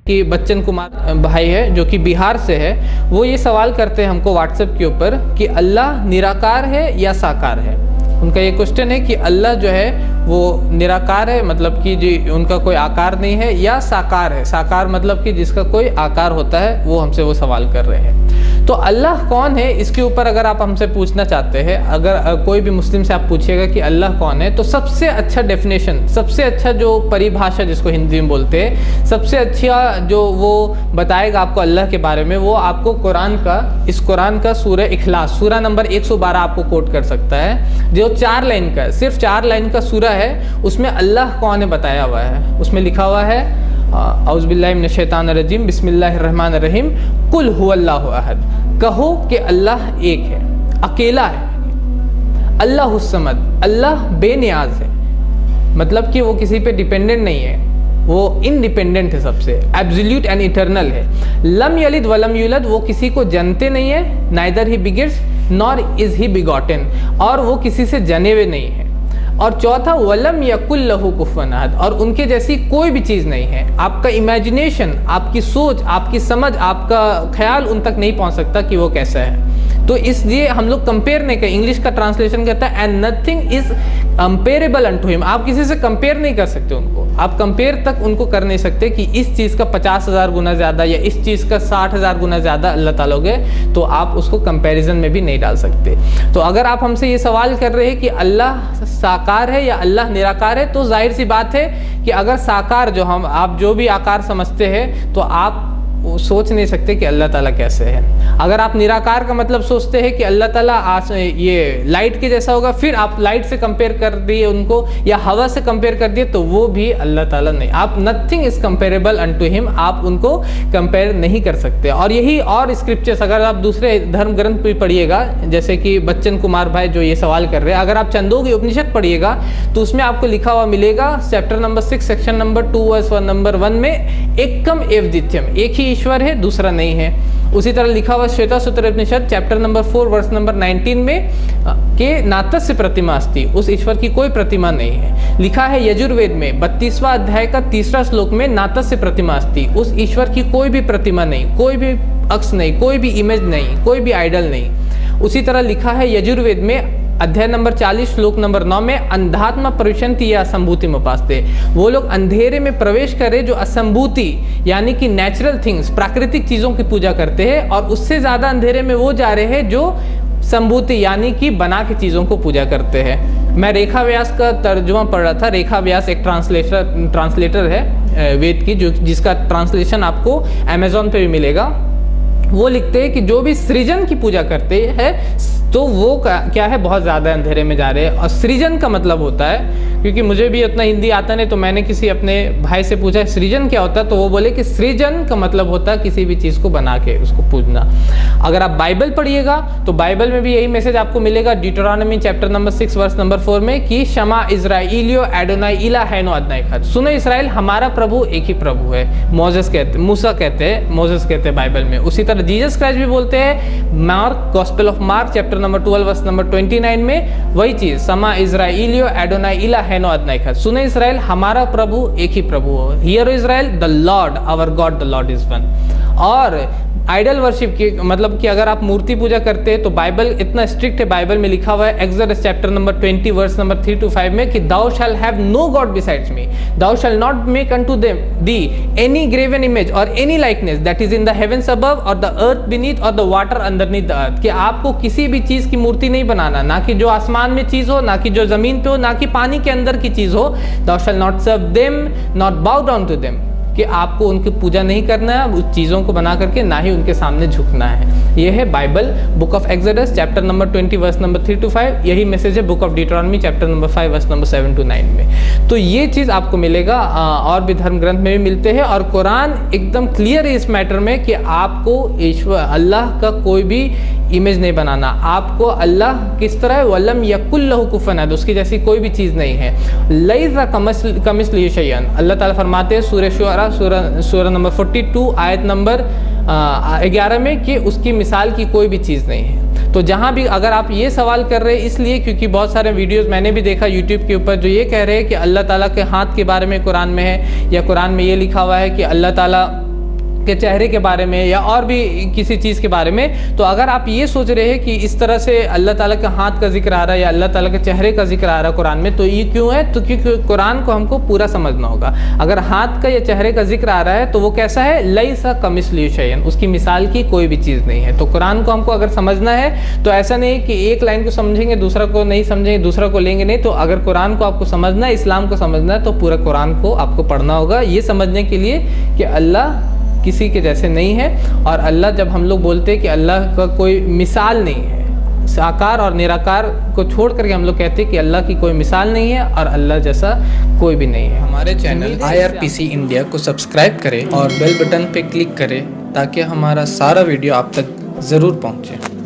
कि बच्चन कुमार भाई है जो कि बिहार से है, वो ये सवाल करते हैं हमको व्हाट्सएप के ऊपर कि अल्लाह निराकार है या साकार है। उनका ये क्वेश्चन है कि अल्लाह जो है वो निराकार है, मतलब कि जी उनका कोई आकार नहीं है, या साकार है। साकार मतलब कि जिसका कोई आकार होता है, वो हमसे वो सवाल कर रहे हैं। तो अल्लाह कौन है, इसके ऊपर अगर आप हमसे पूछना चाहते हैं, अगर कोई भी मुस्लिम से आप पूछिएगा कि अल्लाह कौन है, तो सबसे अच्छा डेफिनेशन, सबसे अच्छा जो परिभाषा जिसको हिंदी में बोलते हैं, सबसे अच्छा जो वो बताएगा आपको अल्लाह के बारे में, वो आपको इस कुरान का सूरह इखलास, सूरा नंबर 112 आपको कोट कर सकता है, जो 4 लाइन का है, सिर्फ 4 लाइन का सूरा है। उसमें अल्लाह कौन है बताया हुआ है। उसमें लिखा हुआ है औज़ुबिल्लाहि मिनश्शैतानिर्रजीम बिस्मिल्लाहिर्रहमानिर्रहीम कुल हुवल्लाहु अहद, कहो कि अल्लाह एक है, अकेला है। अल्लाहुस समद, अल्लाह बेनियाज है, मतलब कि वो किसी पे डिपेंडेंट नहीं है, वो इंडिपेंडेंट है, सबसे एब्सोल्यूट एंड इटर्नल है। लम यलिद वलम यूलद, वो किसी को जनते नहीं है, neither he begets nor is he begotten, और वो किसी से जने हुए नहीं है। और चौथा वलम यकुल लहू कुफुवन अहद, और उनके जैसी कोई भी चीज़ नहीं है। आपका इमेजिनेशन, आपकी सोच, आपकी समझ, आपका ख्याल उन तक नहीं पहुंच सकता कि वो कैसा है। तो इसलिए हम लोग कंपेयर नहीं कर, इंग्लिश का ट्रांसलेशन कहता है and nothing is comparable unto him, आप किसी से कंपेयर नहीं कर सकते उनको, आप कंपेयर तक उनको कर नहीं सकते कि इस चीज़ का 50,000 गुना ज़्यादा या इस चीज़ का 60,000 गुना ज़्यादा अल्लाह ताला हो गए, तो आप उसको कंपैरिजन में भी नहीं डाल सकते। तो अगर आप हमसे ये सवाल कर रहे हैं कि अल्लाह साकार है या अल्लाह निराकार है, तो जाहिर सी बात है कि अगर साकार आप जो भी आकार समझते हैं, तो आप सोच नहीं सकते कि अल्लाह ताला कैसे है। अगर आप निराकार का मतलब सोचते हैं कि अल्लाह ताला ये लाइट के जैसा होगा, फिर आप लाइट से कंपेयर कर दिए उनको, या हवा से कंपेयर कर दिए, तो वो भी अल्लाह ताला नहीं। आप nothing is comparable unto him, आप उनको कंपेयर नहीं कर सकते। और यही और स्क्रिप्चर्स अगर आप दूसरे धर्म ग्रंथ भी पढ़िएगा, जैसे कि बच्चन कुमार भाई जो ये सवाल कर रहे हैं, अगर आप छंदोगी उपनिषद पढ़िएगा तो उसमें आपको लिखा हुआ मिलेगा, chapter number 6 section number 2 verse number 1 में, एकम एव द्वितीयम, एक ही ईश्वर है, दूसरा नहीं है। उसी तरह लिखा हुआ श्वेतासूत्र उपनिषद चैप्टर नंबर 4 वर्स नंबर 19 में के नातस्य प्रतिमा अस्ति, उस ईश्वर की कोई प्रतिमा नहीं है। लिखा है यजुर्वेद में 32वां अध्याय का 3रा श्लोक में नातस्य प्रतिमा अस्ति, उस ईश्वर की कोई भी प्रतिमा नहीं, कोई भी अक्ष नहीं, कोई भी इमेज नहीं, कोई भी आइडल नहीं। उसी तरह लिखा है यजुर्वेद में अध्याय नंबर 40 श्लोक नंबर 9 में अंधात्मा प्रविशन्ति या असंभूति उपासते, वो लोग अंधेरे में प्रवेश करे जो असंभूति यानी कि नेचुरल थिंग्स, प्राकृतिक चीज़ों की पूजा करते हैं, और उससे ज़्यादा अंधेरे में वो जा रहे हैं जो संभूति यानी कि बना के चीज़ों को पूजा करते हैं। मैं रेखा व्यास का तर्जुमा पढ़ रहा था। रेखा व्यास एक ट्रांसलेटर है वेद की, जिसका ट्रांसलेशन आपको अमेजोन पे भी मिलेगा। वो लिखते हैं कि जो भी सृजन की पूजा करते हैं, तो वो क्या है, बहुत ज़्यादा अंधेरे में जा रहे हैं। और सृजन का मतलब होता है, क्योंकि मुझे भी उतना हिंदी आता नहीं, तो मैंने किसी अपने भाई से पूछा सृजन क्या होता है, तो वो बोले कि सृजन का मतलब होता है किसी भी चीज़ को बना के उसको पूजना। अगर आप बाइबल पढ़िएगा तो बाइबल में भी यही मैसेज आपको मिलेगा, डिटोरॉनमी चैप्टर नंबर 6 वर्स नंबर 4 में, कि शमा इज़राइलियो एडोनाई इलाहैनो अदनाई खद, सुनो इसराइल हमारा प्रभु एक ही प्रभु है। मूसा कहते हैं बाइबल में। उसी तरह जीसस क्राइस्ट भी बोलते हैं, Mark gospel of Mark chapter number 12 verse number 29 में वही चीज, समा इज़राइलियो एडोनाई इलाहैनो अदनाई खद, सुनो इसराइल हमारा प्रभु एक ही प्रभु है। Hear Israel the Lord our God the Lord is one. और आइडल वर्शिप की मतलब कि अगर आप मूर्ति पूजा करते हैं तो बाइबल इतना स्ट्रिक्ट है, बाइबल में लिखा हुआ है Exodus chapter number 20 verse number 3 to 5 में कि thou shall have no god besides me, thou shall not make unto them thee any graven image और any likeness that is in the heavens above और the earth beneath और the water underneath the earth, कि आपको किसी भी चीज की मूर्ति नहीं बनाना, ना कि जो आसमान में चीज हो, ना कि जो जमीन पे हो, ना कि पानी के अंदर की चीज हो। Thou shall not serve them not bow down to them, कि आपको उनकी पूजा नहीं करना है उस चीज़ों को बना करके, ना ही उनके सामने झुकना है। ये है Bible book of Exodus chapter number 20 verse number 3 to 5। यही मैसेज है book of Deuteronomy chapter number 5 verse number 7 to 9 में। तो ये चीज़ आपको मिलेगा, और भी धर्म ग्रंथ में भी मिलते हैं। और कुरान एकदम क्लियर है इस मैटर में कि आपको ईश्वर अल्लाह का कोई भी इमेज नहीं बनाना। आपको अल्लाह किस तरह है, वलम यकुल लहु कुफुवन अहद, उसकी जैसी कोई भी चीज़ नहीं है। लैसा कमिस्लिही शैअन, अल्लाह ताला फरमाते हैं सूरह शुअरा सूरह नंबर 42 आयत नंबर 11 में कि उसकी मिसाल की कोई भी चीज़ नहीं है। तो जहाँ भी अगर आप ये सवाल कर रहे हैं, इसलिए क्योंकि बहुत सारे वीडियोस मैंने भी देखा यूट्यूब के ऊपर जो ये कह रहे हैं कि अल्लाह ताला के हाथ के बारे में कुरान में है, या कुरान में ये लिखा हुआ है कि अल्लाह ताला के चेहरे के बारे में या और भी किसी चीज़ के बारे में। तो अगर आप ये सोच रहे हैं कि इस तरह से अल्लाह ताला के हाथ का जिक्र आ रहा है या अल्लाह ताला के चेहरे का जिक्र आ रहा है कुरान में, तो ये क्यों है? तो क्योंकि कुरान को हमको पूरा समझना होगा। अगर हाथ का या चेहरे का जिक्र आ रहा है तो वो कैसा है? लैसा कमिस्लिही शैअन, उसकी मिसाल की कोई भी चीज़ नहीं है। तो कुरान को हमको अगर समझना है तो ऐसा नहीं कि एक लाइन को समझेंगे दूसरा को नहीं समझेंगे, दूसरा को लेंगे नहीं। तो अगर कुरान को आपको समझना है, इस्लाम को समझना है, तो पूरा कुरान को आपको पढ़ना होगा, ये समझने के लिए कि अल्लाह किसी के जैसे नहीं है। और अल्लाह, जब हम लोग बोलते हैं कि अल्लाह का कोई मिसाल नहीं है, साकार और निराकार को छोड़ करके हम लोग कहते हैं कि अल्लाह की कोई मिसाल नहीं है और अल्लाह जैसा कोई भी नहीं है। हमारे चैनल IRPC इंडिया को सब्सक्राइब करें और बेल बटन पे क्लिक करें ताकि हमारा सारा वीडियो आप तक ज़रूर पहुँचे।